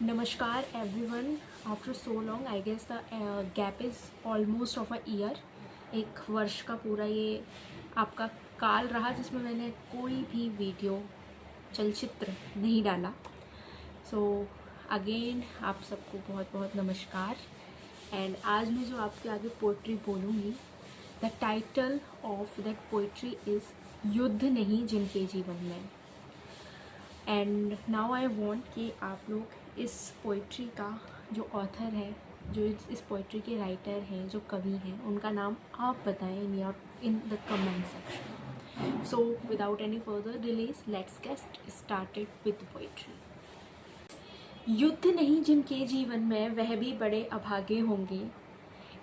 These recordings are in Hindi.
Namaskar everyone. After so long, I guess the gap is almost of a year. एक वर्ष का पूरा ये आपका काल रहा जिसमें मैंने कोई भी वीडियो चलचित्र नहीं डाला. सो अगेन आप सबको बहुत बहुत नमस्कार. एंड आज मैं जो आपके आगे पोइट्री बोलूँगी, the title of that poetry is युद्ध नहीं जिनके जीवन में. एंड नाउ आई वॉन्ट कि आप लोग इस पोइट्री का जो ऑथर है, जो इस पोइट्री के राइटर हैं, जो कवि हैं, उनका नाम आप बताएं in the comment section. So without any further delays let's get started with poetry. युद्ध नहीं जिनके जीवन में वह भी बड़े अभागे होंगे,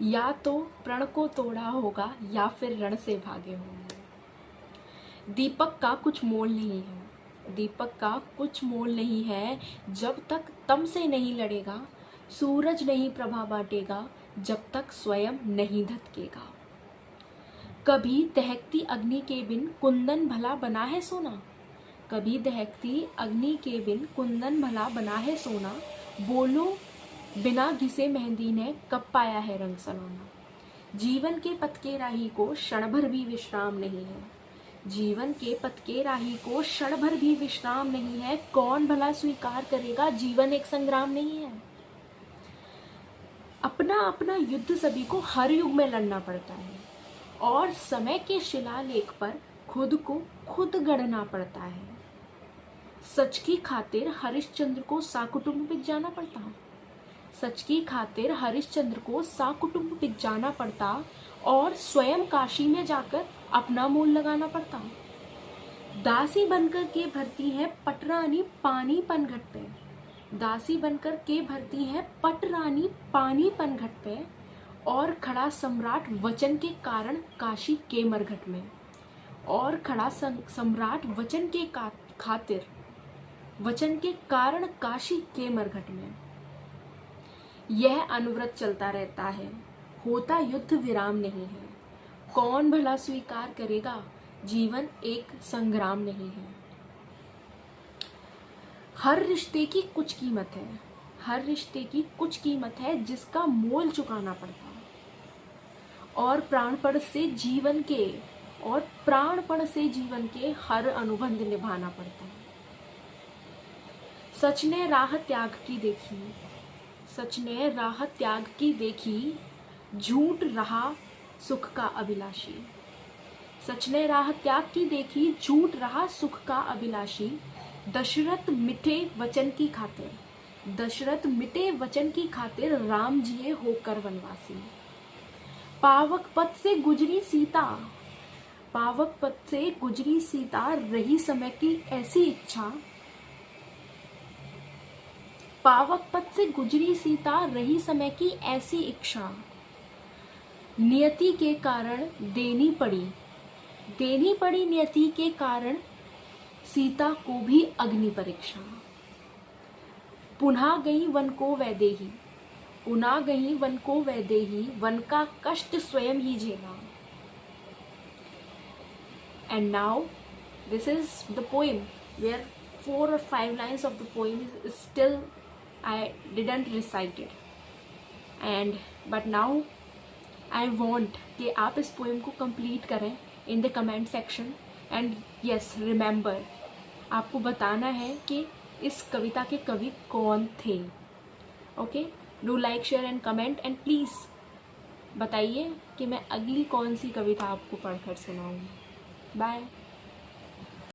या तो प्रण को तोड़ा होगा या फिर रण से भागे होंगे. दीपक का कुछ मोल नहीं है, दीपक का कुछ मोल नहीं है जब तक तम से नहीं लड़ेगा. सूरज नहीं प्रभा बांटेगा जब तक स्वयं नहीं धधकेगा. कभी दहकती अग्नि के बिन कुंदन भला बना है सोना, कभी दहकती अग्नि के बिन कुंदन भला बना है सोना. बोलो बिना घिसे मेहंदी ने कब पाया है रंग सलोना. जीवन के पथ के राही को क्षण भर भी विश्राम नहीं है, जीवन के पथ के राही को क्षण भर भी विश्राम नहीं है. कौन भला स्वीकार करेगा जीवन एक संग्राम नहीं है. अपना अपना युद्ध सभी को हर युग में लड़ना पड़ता है, और समय के शिलालेख पर खुद को खुद गढ़ना पड़ता है. सच की खातिर हरिश्चंद्र को साकुटुंब बिक जाना पड़ता, सच की खातिर हरिश्चंद्र को साकुटुंब बिक जाना पड़ता, और स्वयं काशी में जाकर अपना मूल लगाना पड़ता. दासी बनकर के भरती है पटरानी पानी पनघट पे, दासी बनकर के भरती है पटरानी पानी पनघट पे, और खड़ा सम्राट वचन के कारण काशी के मरघट में, और खड़ा सम्राट वचन के खातिर वचन के कारण काशी के मरघट में. यह अनवरत चलता रहता है, होता युद्ध विराम नहीं है. कौन भला स्वीकार करेगा जीवन एक संग्राम नहीं है. हर रिश्ते की कुछ कीमत है, हर रिश्ते की कुछ कीमत है जिसका मोल चुकाना पड़ता है, और प्राणपण से जीवन के हर अनुबंध निभाना पड़ता है. सच ने राह त्याग की देखी, सच ने राह त्याग की देखी, झूठ रहा सुख का अभिलाषी. सच ने राह त्याग की देखी, झूठ रहा सुख का अभिलाषी. दशरथ मिटे वचन की खातिर, दशरथ मिटे वचन की खातिर, राम जिए होकर वनवासी. पावक पथ से गुजरी सीता, पावक पथ से गुजरी सीता, रही समय की ऐसी इच्छा. पावक पथ से गुजरी सीता, रही समय की ऐसी इच्छा. नियति के कारण देनी पड़ी नियति के कारण सीता को भी अग्नि परीक्षा. पुनः गई वन को वैदेही, पुनः गई वन को वैदेही, वन का कष्ट स्वयं ही झेला. And now this is the poem where 4 or 5 lines of the poem is still I didn't recite it. But now I want कि आप इस पोएम को कंप्लीट करें in the comment section. And yes remember, आपको बताना है कि इस कविता के कवि कौन थे. Okay, do like share and comment, and please बताइए कि मैं अगली कौन सी कविता आपको पढ़कर सुनाऊँ. बाय.